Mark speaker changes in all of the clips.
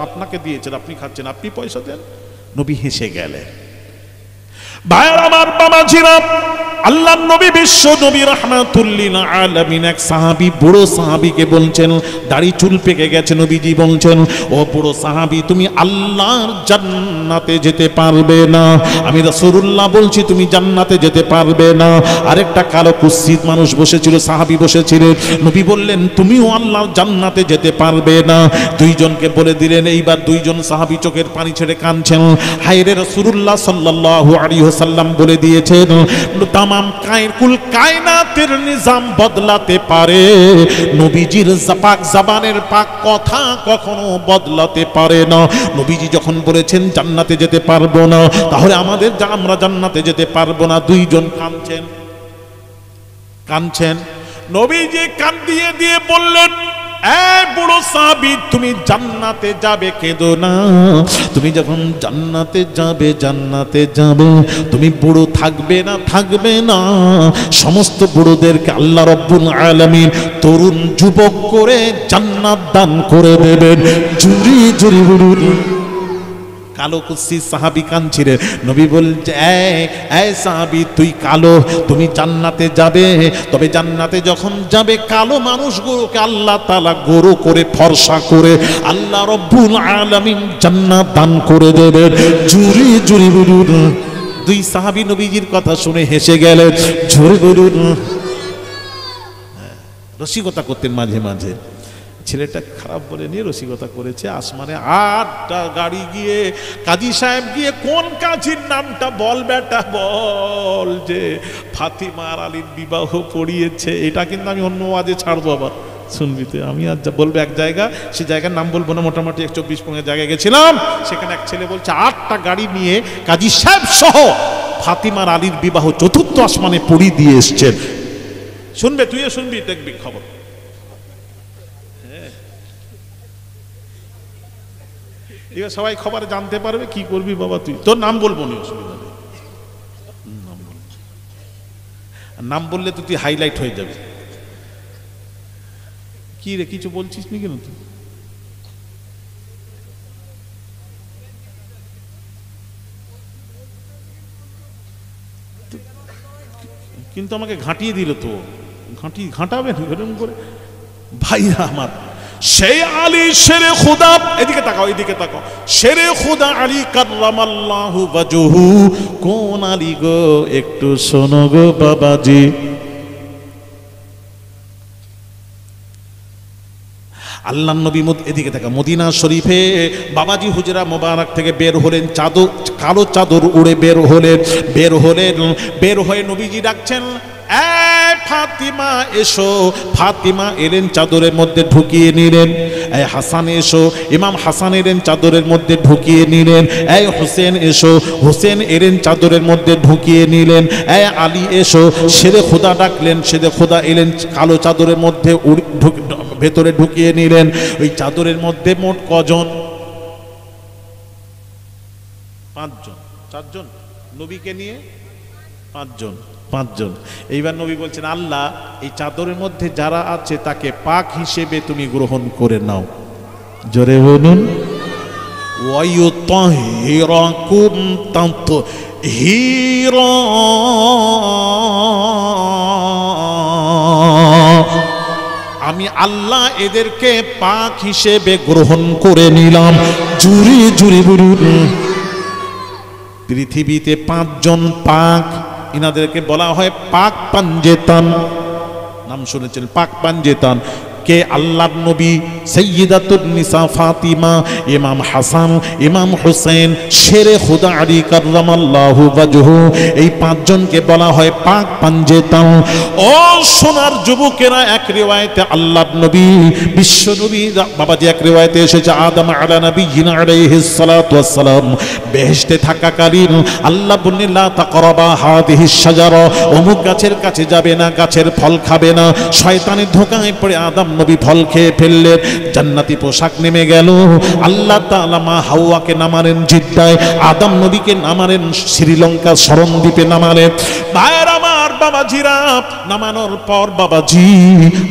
Speaker 1: আপনাকে দিয়েছেন, আপনি খাচ্ছেন, আপনি পয়সা দেন। নবী হেসে গেলেন। ভাইয়ের আমার বাবাজিরা, আল্লাহর নবী বিশ্ব নবী রাহমাতুল লিল আলামিন এক সাহাবী, বুড়ো সাহাবীকে বলছেন, দাড়ি চুল পেকে গেছে, নবীজি বলছেন, ও বুড়ো সাহাবী, তুমি আল্লাহর জান্নাতে যেতে পারবে না। আমি রাসূলুল্লাহ বলছি তুমি জান্নাতে যেতে পারবে না। আরেকটা কালো কুৎসিত মানুষ বসেছিল, সাহাবী বসেছিলেন। নবী বললেন তুমিও আল্লাহর জান্নাতে যেতে পারবে না। দুইজনকে বলে দিলেন। এইবার দুইজন সাহাবী চোখের পানি ছেড়ে কাঁদছেন। হায়রে রাসূলুল্লাহ সাল্লাল্লাহু আলাইহি ওয়াসাল্লাম বলে দিয়েছেন তামাম কুল কায়নাতের নিজাম বদলাতে পারে, নবীজির পাক জবানের পাক কথা কখনো বদলাতে পারে না। নবীজি যখন বলেছেন জান্নাতে যেতে পারবো না, তাহলে আমরা জান্নাতে যেতে পারবো না। দুইজন কাঁদছেন। নবীজি কান দিয়ে দিয়ে বললেন, এই বুড়ো সাহাবী, তুমি জান্নাতে যাবে, কেঁদো না। তুমি যখন জান্নাতে যাবে তুমি বুড়ো থাকবে না। সমস্ত বুড়োদেরকে আল্লাহ রাব্বুল আলামিন তরুণ যুবক করে জান্নাত দান করে দেবেন। জুরি জুরি বুড়ো কালো কুৎসিত সাহাবী কাঁদছিলেন। নবী বলছে, এই সাহাবী, তুই কালো, তুমি জান্নাতে যাবে। তবে জান্নাতে যখন যাবে, কালো মানুষগুলোকে আল্লাহ তাআলা গোরো করে ফর্সা করে আল্লাহ রাব্বুল আলামিন জান্নাত দান করে দেবেন। জুরি জুরি বলুন। দুই সাহাবী নবীজির কথা শুনে হেসে গেলেন। জুরি বলুন। রসিকতা করতেন মাঝে মাঝে। ছেলেটা খারাপ বলে নিয়ে রসিকতা করেছে। আসমানে 8টা গাড়ি গিয়ে, কাজী সাহেব গিয়ে, কোন কাজীর নামটা বল বেটা বল, যে ফাতিমা আর আলীর বিবাহ পড়িয়েছে। এটা কিন্তু আমি অন্য ওয়াজে ছাড়বো, আবার শুনবি তো। আমি আজ বলবো এক জায়গা, সে জায়গার নাম বলবো না, মোটামুটি 24-25 জায়গায় গেছিলাম। সেখানে এক ছেলে বলছে 8টা গাড়ি নিয়ে কাজী সাহেব সহ ফাতিমার আলীর বিবাহ 4র্থ আসমানে পড়িয়ে দিয়ে এসছেন। শুনবে, তুইও শুনবি, দেখবি খবর। এবার সবাই খবর জানতে পারবে। কি করবি বাবা তুই? তোর নাম বলবো না, অসুবিধা নেই। নাম বললে তো তুই হাইলাইট হয়ে যাবে। কি রে, কিছু বলছিস নি কেন তুই? কিন্তু আমাকে ঘাঁটিয়ে দিল তো। ঘাঁটাবে এরকম করে। ভাইরা আমার, সেই আলী শেরে খুদা, এদিকে তাকাও, এদিকে তাকাও, শেরে খুদা আলী কাররামাল্লাহু ওয়াজহু। কোন আলী গো, একটু শোনো গো বাবাজি। আল্লাহর নবী এদিকে তাকাও, মদিনা শরীফে বাবাজি হুজরা মোবারক থেকে বের হলেন। কালো চাদর উড়ে বের হয়ে নবীজি ডাকছেন, ফাতিমা এসো। ফাতিমা এলেন, চাদরের মধ্যে ঢুকিয়ে নিলেন। এই হাসান এসো। ইমাম হাসান এলেন, চাদরের মধ্যে ঢুকিয়ে নিলেন। এই হোসেন এসো। হোসেন এলেন, চাদরের মধ্যে ঢুকিয়ে নিলেন। এই আলী এসো। শেরে খুদা ডাকলেন, শেরে খুদা এলেন, কালো চাদরের মধ্যে ভেতরে ঢুকিয়ে নিলেন। ওই চাদরের মধ্যে মোট কজন? 5 জন। 4 জন নবীকে নিয়ে 5 জন। এইবার নবী বলছেন, আল্লাহ, এই চাদরের মধ্যে যারা আছে তাকে পাক হিসেবে তুমি গ্রহণ করে নাও। জোরে বলুন। ওয়ায়ুতাহিরাকুম তাতহীরা। আমি আল্লাহ এদেরকে পাক হিসেবে গ্রহণ করে নিলাম। জুরি জুরি বলুন। পৃথিবীতে 5 জন পাক, ইনাদেরকে বলা হয় পাক পাঞ্জেতান। নাম শুনেছেন পাক পাঞ্জেতান। কে? আল্লাহর নবী, সাইয়্যিদাতুন নিসা ফাতিমা, ইমাম হাসান, ইমাম হুসেন, শেরে খুদা আলী কাররামাল্লাহু ওয়াজহু। এই 5 জনকে বলা হয় পাক পাঞ্জেতান। ও সোনার যুবকেরা, এক রিওয়ায়াতে আল্লাহর নবী, বিশ্ব নবী বাবাজি, এক রিওয়ায়াতে এসেছে আদম আলা নবিয়িনা আলাইহিস সালাতু ওয়াস সালাম বেহেশতে থাকাকালীন আল্লাহ বললেন, লা তাকরাবা হাদিহিস শাজারা, অমুক গাছের কাছে যাবে না, গাছের ফল খাবে না। শয়তানের ধোঁকায় পড়ে আদম নবী ফল খেয়ে ফেললেন। জান্নাতি পোশাক নেমে গেল। আল্লাহ তাআলা মা হাওয়াকে নামালেন জিদ্দায়, আদম নবীকে নামালেন শ্রীলঙ্কার শরণদ্বীপে নামালেন। ভাইয়ের আমার, বাবাজিরা নামানোর পর বাবাজি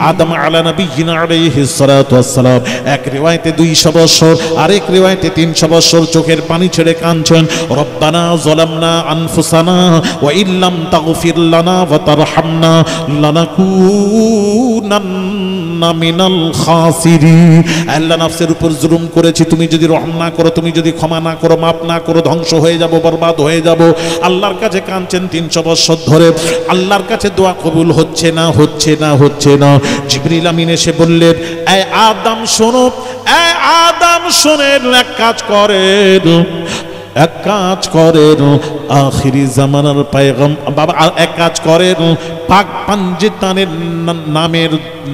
Speaker 1: আদম আলা নবিয়িনা আলাইহিস সালাতু ওয়াস সালাম এক রিওয়ায়াতে 200 বছর, আরেক রিওয়ায়াতে 300 বছর চোখের পানি ছেড়ে কাঁদছেন। রব্বানা যালামনা আনফুসানা ওয়া ইল্লাম তাগফির লানা ওয়া তারহামনা লানাকুনান্না মিনাল খাসিরিন। আল্লাহ নাফসের উপর জুলুম করেছি, তুমি যদি রহম না করো, তুমি যদি ক্ষমা না করো, মাফ না করো, ধ্বংস হয়ে যাব, বরবাদ হয়ে যাব। আল্লাহর কাছে কাঁদছেন 300 বছর ধরে, আল্লাহর কাছে দোয়া কবুল হচ্ছে না, হচ্ছে না, হচ্ছে না। জিবরিল আমিন এসে বললেন, এই আদম শোনো, এই আদম শোনেন, এক কাজ করেন, এক কাজ করেন, আখিরি জামানার পায়গাম বাবা, এক কাজ করেন, পাক পাঞ্জেতানের নামের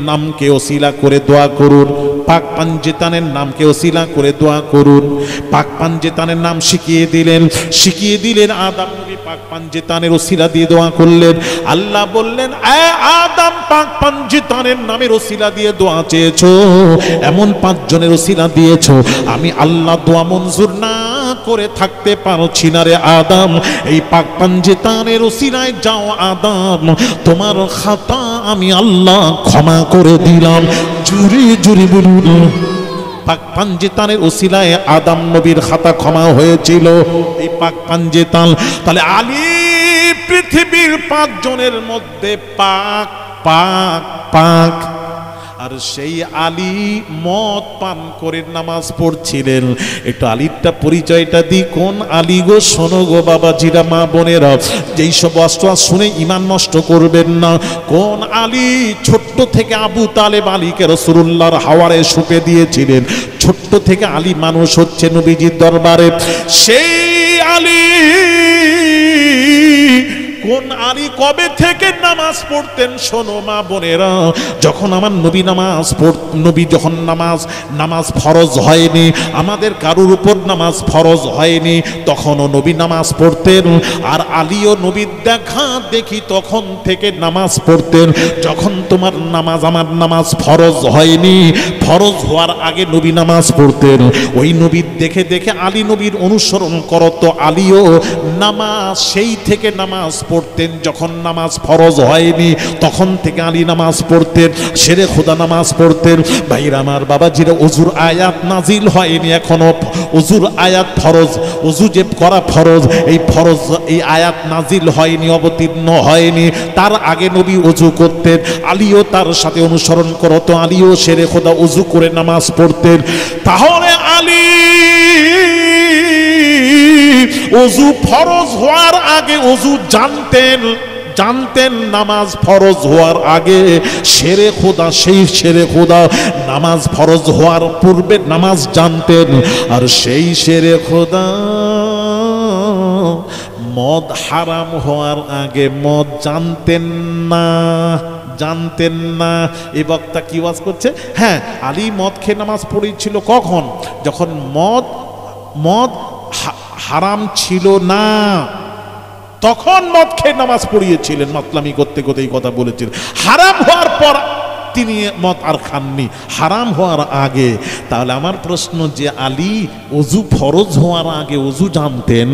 Speaker 1: নামকে ওসিলা করে দোয়া করুন, পাক পাঞ্জেতানের নামকে ওসিলা করে দোয়া করুন। পাক পাঞ্জেতানের নাম শিখিয়ে দিলেন আদম নবী, পাক পাঞ্জেতানের ওসিলা দিয়ে দোয়া করলেন। আল্লাহ বললেন, এ আদম, পাক পাঞ্জেতানের নামের ওসিলা দিয়ে দোয়া চেয়েছো, এমন 5 জনের ওসিলা দিয়েছো, আমি আল্লাহ দোয়া মঞ্জুর না করে থাকতে পারছি না রে আদম। এই পাক পাঞ্জেতানের ওসিলায় যাও আদম, তোমার খাতা আমি আল্লাহ ক্ষমা করে দিলাম। জুরি জুরি বলুন, পাক পাঞ্জেতানের ওসিলায় আদম নবীর খাতা ক্ষমা হয়েছিল। এই পাক পাঞ্জেতান, তাহলে আলী পৃথিবীর 5 জনের মধ্যে পাক পাক পাক। আর সেই আলী মদ পান করে নামাজ পড়ছিলেন। একটু আলীরটা পরিচয়টা দিই, কোন আলী গো? শোনো গো বাবাজিরা, মা বোনেরা, যেই সব অস্ত্র শুনে ইমান নষ্ট করবেন না। কোন আলী? ছোট্ট থেকে আবু তালেব আলীকে রাসূলুল্লাহর হাওয়ারে শুপে দিয়েছিলেন। ছোট্ট থেকে আলী মানুষ হচ্ছে নবীজির দরবারে। সেই আলী, কোন আলী কবে থেকে নামাজ পড়তেন? শোনো মা বোনেরা, যখন আমার নবী নবী যখন নামাজ ফরজ হয়নি, আমাদের কারুর উপর নামাজ ফরজ হয়নি, তখনও নবী নামাজ পড়তেন। আর আলীও নবীর দেখা দেখি তখন থেকে নামাজ পড়তেন। যখন তোমার নামাজ, আমার নামাজ ফরজ হয়নি, ফরজ হওয়ার আগে নবী নামাজ পড়তেন। ওই নবীর দেখে দেখে আলী নবীর অনুসরণ করত। আলীও নামাজ সেই থেকে নামাজ পড়তেন, যখন নামাজ ফরজ হয়নি তখন থেকে আলী নামাজ পড়তেন, শেরে খোদা নামাজ পড়তেন। ভাইরা আমার, বাবাজিরা, ওযুর আয়াত নাজিল হয়নি এখনো, ওযুর আয়াত ফরজ, ওযু যে করা ফরজ, এই ফরজ এই আয়াত নাজিল হয়নি, অবতীর্ণ হয়নি। তার আগে নবী ওযু করতেন, আলীও তার সাথে অনুসরণ করত, আলীও শেরে খোদা ওযু করে নামাজ পড়তেন। তাহলে আলী ওযু ফরজ হওয়ার আগে ওযু জানতেন নামাজ ফরজ হওয়ার আগে। শেরে খোদা, সেই শেরে খোদা নামাজ ফরজ হওয়ার পূর্বে নামাজ জানতেন। আর সেই শেরে খোদা মদ হারাম হওয়ার আগে মদ জানতেন না। এই বক্তা কি ওয়াজ করছে? হ্যাঁ, আলী মদ খেয়ে নামাজ পড়েছিল কখন? যখন মদ হারাম ছিল না, তখন মদ খেয়ে নামাজ পড়িয়েছিলেন। মাতলামি করতে করতে এই কথা বলেছিলেন। হারাম হওয়ার পর তিনি মদ আর খাননি, হারাম হওয়ার আগে। তাহলে আমার প্রশ্ন, যে আলী ওযু ফরজ হওয়ার আগে ওযু জানতেন,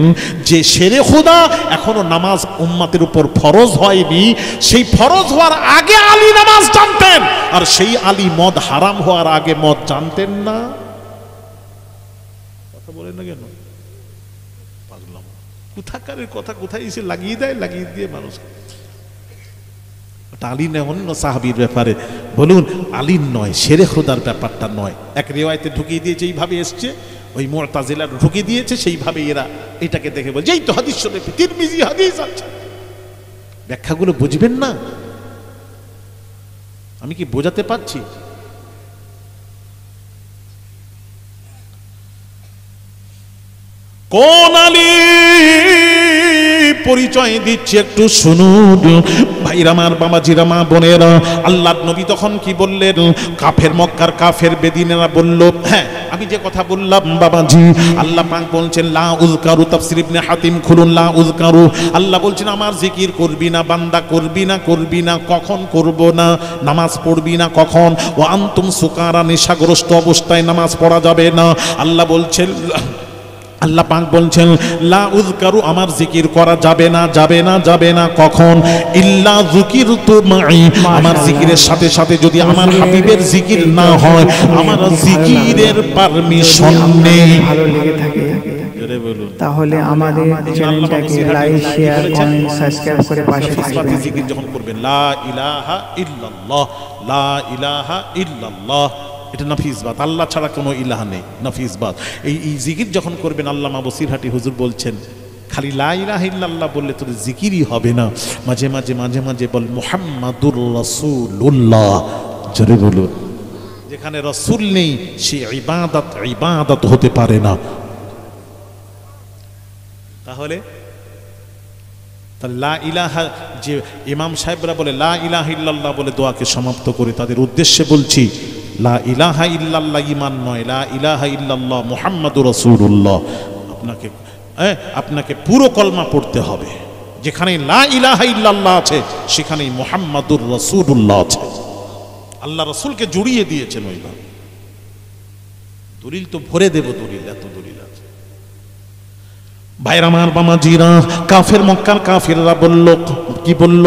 Speaker 1: যে শেরে খোদা এখনো নামাজ উম্মতের উপর ফরজ হয়নি, সেই ফরজ হওয়ার আগে আলী নামাজ জানতেন। আর সেই আলী মদ হারাম হওয়ার আগে মদ জানতেন না। কথা বলেন না কেন? কোথাকারের কথা কোথায় এসে লাগিয়ে দিয়ে মানুষ। আলী নয়, অন্য সাহাবীর ব্যাপারে বলুন, আলীর নয়, শেরে খোদার ব্যাপারটা নয়। এক রিওয়ায়াতে ঢুকিয়ে দিয়েছে, এইভাবে এসছে, ওই মুতাজিলা ঢুকিয়ে দিয়েছে, সেইভাবে এরা এটাকে দেখে বলছে এই তো হাদিস শরীফে তিরমিজি হাদিস আছে। ব্যাখ্যাগুলো বুঝবেন না? আমি কি বোঝাতে পারছি? কোন আলী পরিচয় দিচ্ছে একটু শুনুন ভাইরা আমার, বাবাজিরা, মা বোনেরা। আল্লাহর নবী তখন কি বললেন? কাফের, মক্কার কাফের বেদিনেরা বলল, হ্যাঁ আমি যে কথা বললাম বাবাজি, আল্লাহ পাক বলছেন লা উযকারু, তাফসীর ইবনে হাতিম খুলুন, লা উযকারু, আল্লাহ বলছেন আমার জিকির করবি না বান্দা, করবি না। কখন করব না? নামাজ পড়বি না কখন? ওয়া আনতুম সুকারা, নেশাগ্রস্ত অবস্থায় নামাজ পড়া যাবে না। আল্লাহ বলছেন আল্লাহ পাক বলছেন লা উযকারু, আমার জিকির করা যাবে না, যাবে না, যাবে না। কখন? ইল্লা যুকিরতু মাই, আমার জিকিরের সাথে সাথে যদি আমার হাবিবের জিকির না হয়, আমার জিকিরের পারমিশন নেই।
Speaker 2: ভালো লেগে থাকে তাহলে আমাদের চ্যানেলটাকে লাইক, শেয়ার, কমেন্ট, সাবস্ক্রাইব করে পাশে থাকবেন।
Speaker 1: জিকির যখন করবেন লা ইলাহা ইল্লাল্লাহ, লা ইলাহা ইল্লাল্লাহ, এটা নাফিসবাত, আল্লাহ ছাড়া কোনো ইলাহ নেই, নাফিসবাত। এই জিকির যখন করবেন, আল্লামা বসিরহাটি হুজুর বলছেন খালি লা ইলাহা ইল্লাল্লাহ বললে তোর জিকিরই হবে না, মাঝে মাঝে মাঝে মাঝে বল মুহাম্মাদুর রাসূলুল্লাহ, জোরে বলুন। যেখানে রাসূল নেই সে ইবাদত হতে পারে না। তাহলে লা ইলাহা, যে ইমাম সাহেবরা বলে লা ইলাহা ইল্লাল্লাহ বলে দোয়াকে সমাপ্ত করে, তাদের উদ্দেশ্যে বলছি লা ইলাহা ইল্লাল্লাহ ঈমান নয়, লা ইলাহা ইল্লাল্লাহ মুহাম্মাদুর রাসূলুল্লাহ। আপনাকে পুরো কলমা পড়তে হবে। যেখানে লা ইলাহা ইল্লাল্লাহ আছে সেখানেই মুহাম্মাদুর রাসূলুল্লাহ আছে। আল্লাহ রাসূলকে জড়িয়ে দিয়েছেন ওইভাবে। দলিল তো ভরে দেব, দলিল এত দলিল আছে। ভাইরা আমার, বামাজিরা, কাফের মক্কার কাফেররা বলল, কি বলল?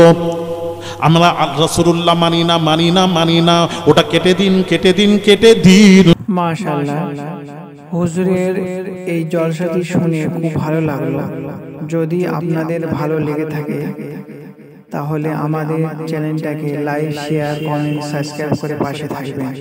Speaker 1: আমরা রাসূলুল্লাহ মানি না, মানি না, মানি না, ওটা কেটে দিন, কেটে দিন, কেটে দিন।
Speaker 2: মাশাআল্লাহ, হুজুরের এই জলসাটি শুনে খুব ভালো লাগলো। যদি আপনাদের ভালো লেগে থাকে তাহলে আমাদের চ্যানেলটাকে লাইক, শেয়ার, কমেন্ট, সাবস্ক্রাইব করে পাশে থাকবেন।